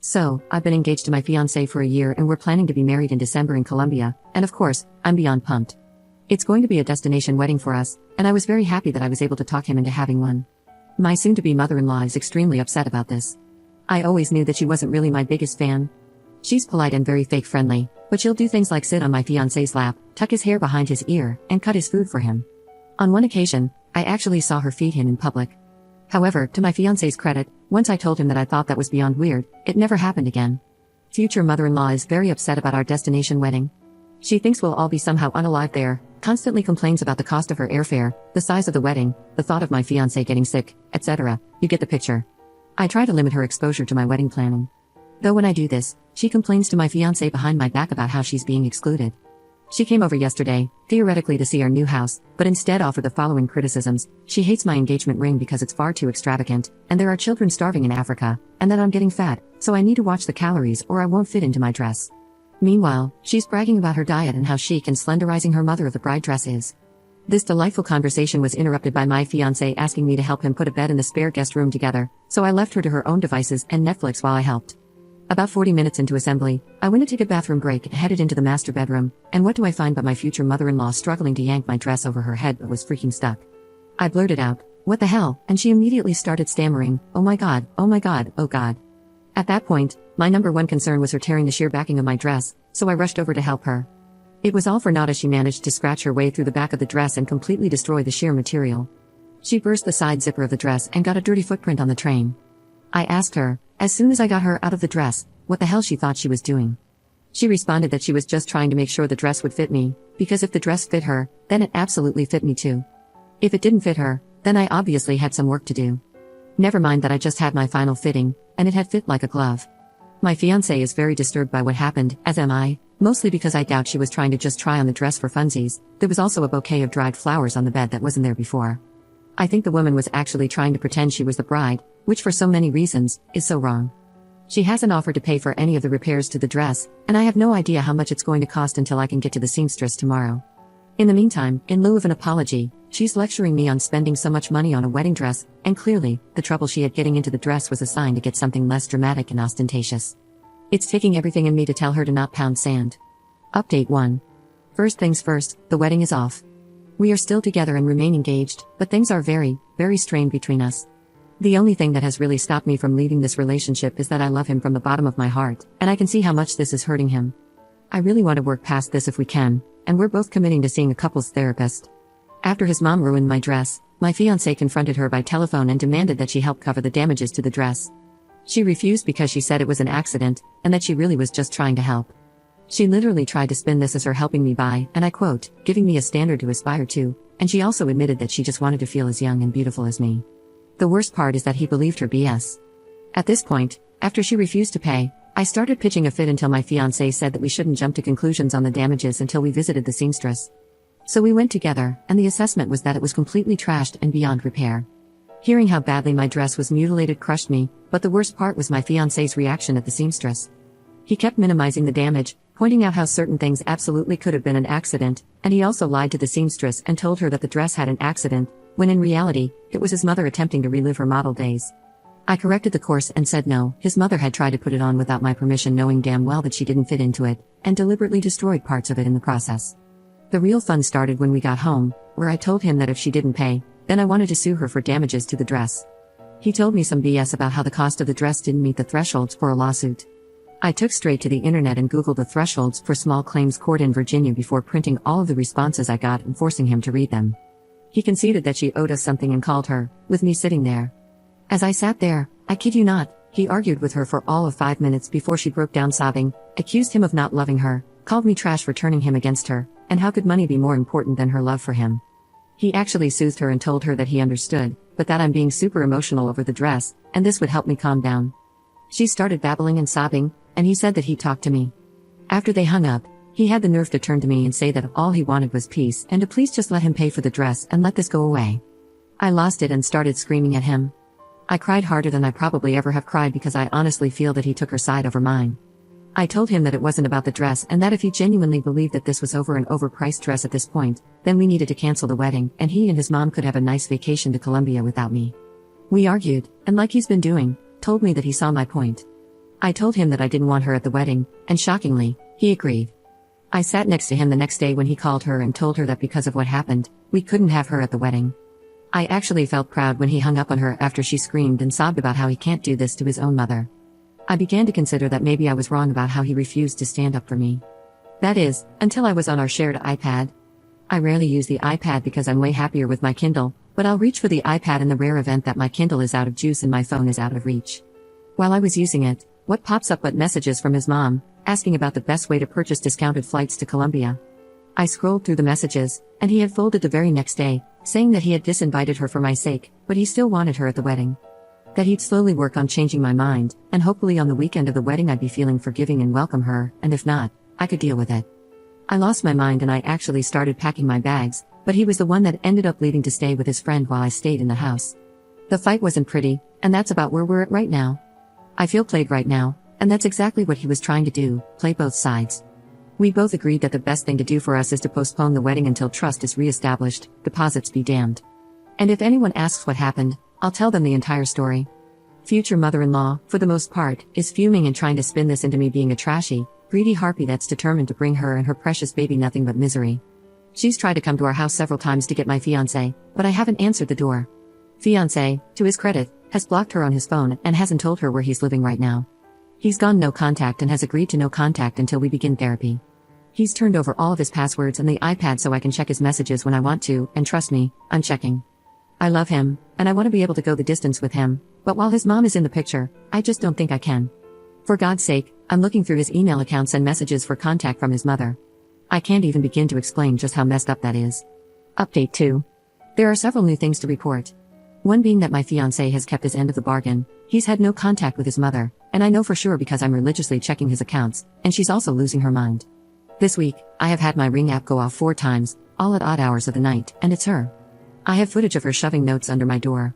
So, I've been engaged to my fiancé for a year and we're planning to be married in December in Colombia, and of course, I'm beyond pumped. It's going to be a destination wedding for us, and I was very happy that I was able to talk him into having one. My soon-to-be mother-in-law is extremely upset about this. I always knew that she wasn't really my biggest fan. She's polite and very fake-friendly, but she'll do things like sit on my fiancé's lap, tuck his hair behind his ear, and cut his food for him. On one occasion, I actually saw her feed him in public. However, to my fiancé's credit, once I told him that I thought that was beyond weird, it never happened again. Future mother-in-law is very upset about our destination wedding. She thinks we'll all be somehow unalive there, constantly complains about the cost of her airfare, the size of the wedding, the thought of my fiancé getting sick, etc. You get the picture. I try to limit her exposure to my wedding planning. Though when I do this, she complains to my fiancé behind my back about how she's being excluded. She came over yesterday, theoretically to see our new house, but instead offered the following criticisms. She hates my engagement ring because it's far too extravagant, and there are children starving in Africa, and that I'm getting fat, so I need to watch the calories or I won't fit into my dress. Meanwhile, she's bragging about her diet and how chic and slenderizing her mother of the bride dress is. This delightful conversation was interrupted by my fiancé asking me to help him put a bed in the spare guest room together, so I left her to her own devices and Netflix while I helped. About 40 minutes into assembly, I went to take a bathroom break and headed into the master bedroom, and what do I find but my future mother-in-law struggling to yank my dress over her head but was freaking stuck. I blurted out, "What the hell?" and she immediately started stammering, "Oh my god, oh my god, oh god." At that point, my number one concern was her tearing the sheer backing of my dress, so I rushed over to help her. It was all for naught as she managed to scratch her way through the back of the dress and completely destroy the sheer material. She burst the side zipper of the dress and got a dirty footprint on the train. I asked her, as soon as I got her out of the dress, what the hell she thought she was doing. She responded that she was just trying to make sure the dress would fit me, because if the dress fit her, then it absolutely fit me too. If it didn't fit her, then I obviously had some work to do. Never mind that I just had my final fitting, and it had fit like a glove. My fiancé is very disturbed by what happened, as am I, mostly because I doubt she was trying to just try on the dress for funsies. There was also a bouquet of dried flowers on the bed that wasn't there before. I think the woman was actually trying to pretend she was the bride, which for so many reasons, is so wrong. She hasn't offered to pay for any of the repairs to the dress, and I have no idea how much it's going to cost until I can get to the seamstress tomorrow. In the meantime, in lieu of an apology, she's lecturing me on spending so much money on a wedding dress, and clearly, the trouble she had getting into the dress was a sign to get something less dramatic and ostentatious. It's taking everything in me to tell her to not pound sand. Update 1. First things first, the wedding is off. We are still together and remain engaged, but things are very, very strained between us. The only thing that has really stopped me from leaving this relationship is that I love him from the bottom of my heart, and I can see how much this is hurting him. I really want to work past this if we can, and we're both committing to seeing a couples therapist. After his mom ruined my dress, my fiancé confronted her by telephone and demanded that she help cover the damages to the dress. She refused because she said it was an accident, and that she really was just trying to help. She literally tried to spin this as her helping me by, and I quote, giving me a standard to aspire to, and she also admitted that she just wanted to feel as young and beautiful as me. The worst part is that he believed her BS. At this point, after she refused to pay, I started pitching a fit until my fiancé said that we shouldn't jump to conclusions on the damages until we visited the seamstress. So we went together, and the assessment was that it was completely trashed and beyond repair. Hearing how badly my dress was mutilated crushed me, but the worst part was my fiancé's reaction at the seamstress. He kept minimizing the damage, pointing out how certain things absolutely could have been an accident, and he also lied to the seamstress and told her that the dress had an accident, when in reality, it was his mother attempting to relive her model days. I corrected the course and said no, his mother had tried to put it on without my permission knowing damn well that she didn't fit into it, and deliberately destroyed parts of it in the process. The real fun started when we got home, where I told him that if she didn't pay, then I wanted to sue her for damages to the dress. He told me some BS about how the cost of the dress didn't meet the thresholds for a lawsuit. I took straight to the internet and googled the thresholds for small claims court in Virginia before printing all of the responses I got and forcing him to read them. He conceded that she owed us something and called her, with me sitting there. As I sat there, I kid you not, he argued with her for all of 5 minutes before she broke down sobbing, accused him of not loving her, called me trash for turning him against her, and how could money be more important than her love for him. He actually soothed her and told her that he understood, but that I'm being super emotional over the dress, and this would help me calm down. She started babbling and sobbing, and he said that he'd talk to me. After they hung up, he had the nerve to turn to me and say that all he wanted was peace and to please just let him pay for the dress and let this go away. I lost it and started screaming at him. I cried harder than I probably ever have cried because I honestly feel that he took her side over mine. I told him that it wasn't about the dress and that if he genuinely believed that this was over an overpriced dress at this point, then we needed to cancel the wedding and he and his mom could have a nice vacation to Colombia without me. We argued, and like he's been doing, told me that he saw my point. I told him that I didn't want her at the wedding, and shockingly, he agreed. I sat next to him the next day when he called her and told her that because of what happened, we couldn't have her at the wedding. I actually felt proud when he hung up on her after she screamed and sobbed about how he can't do this to his own mother. I began to consider that maybe I was wrong about how he refused to stand up for me. That is, until I was on our shared iPad. I rarely use the iPad because I'm way happier with my Kindle, but I'll reach for the iPad in the rare event that my Kindle is out of juice and my phone is out of reach. While I was using it, what pops up but messages from his mom, asking about the best way to purchase discounted flights to Colombia. I scrolled through the messages, and he had folded the very next day, saying that he had disinvited her for my sake, but he still wanted her at the wedding. That he'd slowly work on changing my mind, and hopefully on the weekend of the wedding I'd be feeling forgiving and welcome her, and if not, I could deal with it. I lost my mind and I actually started packing my bags, but he was the one that ended up leaving to stay with his friend while I stayed in the house. The fight wasn't pretty, and that's about where we're at right now. I feel played right now, and that's exactly what he was trying to do, play both sides. We both agreed that the best thing to do for us is to postpone the wedding until trust is re-established, deposits be damned. And if anyone asks what happened, I'll tell them the entire story. Future mother-in-law, for the most part, is fuming and trying to spin this into me being a trashy, greedy harpy that's determined to bring her and her precious baby nothing but misery. She's tried to come to our house several times to get my fiancé, but I haven't answered the door. Fiancé, to his credit, has blocked her on his phone and hasn't told her where he's living right now. He's gone no contact and has agreed to no contact until we begin therapy. He's turned over all of his passwords and the iPad so I can check his messages when I want to, and trust me, I'm checking. I love him, and I want to be able to go the distance with him, but while his mom is in the picture, I just don't think I can. For God's sake, I'm looking through his email accounts and messages for contact from his mother. I can't even begin to explain just how messed up that is. Update 2. There are several new things to report. One being that my fiancé has kept his end of the bargain. He's had no contact with his mother, and I know for sure because I'm religiously checking his accounts, and she's also losing her mind. This week, I have had my Ring app go off 4 times, all at odd hours of the night, and it's her. I have footage of her shoving notes under my door.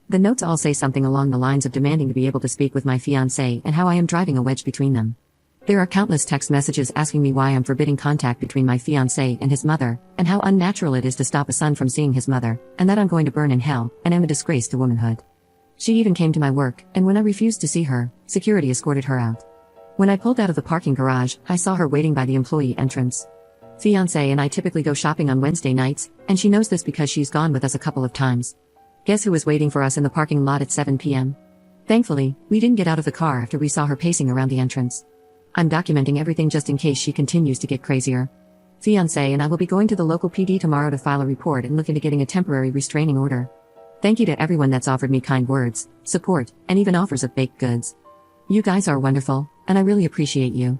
The notes all say something along the lines of demanding to be able to speak with my fiancé and how I am driving a wedge between them. There are countless text messages asking me why I'm forbidding contact between my fiancé and his mother, and how unnatural it is to stop a son from seeing his mother, and that I'm going to burn in hell, and am a disgrace to womanhood. She even came to my work, and when I refused to see her, security escorted her out. When I pulled out of the parking garage, I saw her waiting by the employee entrance. Fiancé and I typically go shopping on Wednesday nights, and she knows this because she's gone with us a couple of times. Guess who was waiting for us in the parking lot at 7 p.m.? Thankfully, we didn't get out of the car after we saw her pacing around the entrance. I'm documenting everything just in case she continues to get crazier. Fiancé and I will be going to the local PD tomorrow to file a report and look into getting a temporary restraining order. Thank you to everyone that's offered me kind words, support, and even offers of baked goods. You guys are wonderful, and I really appreciate you.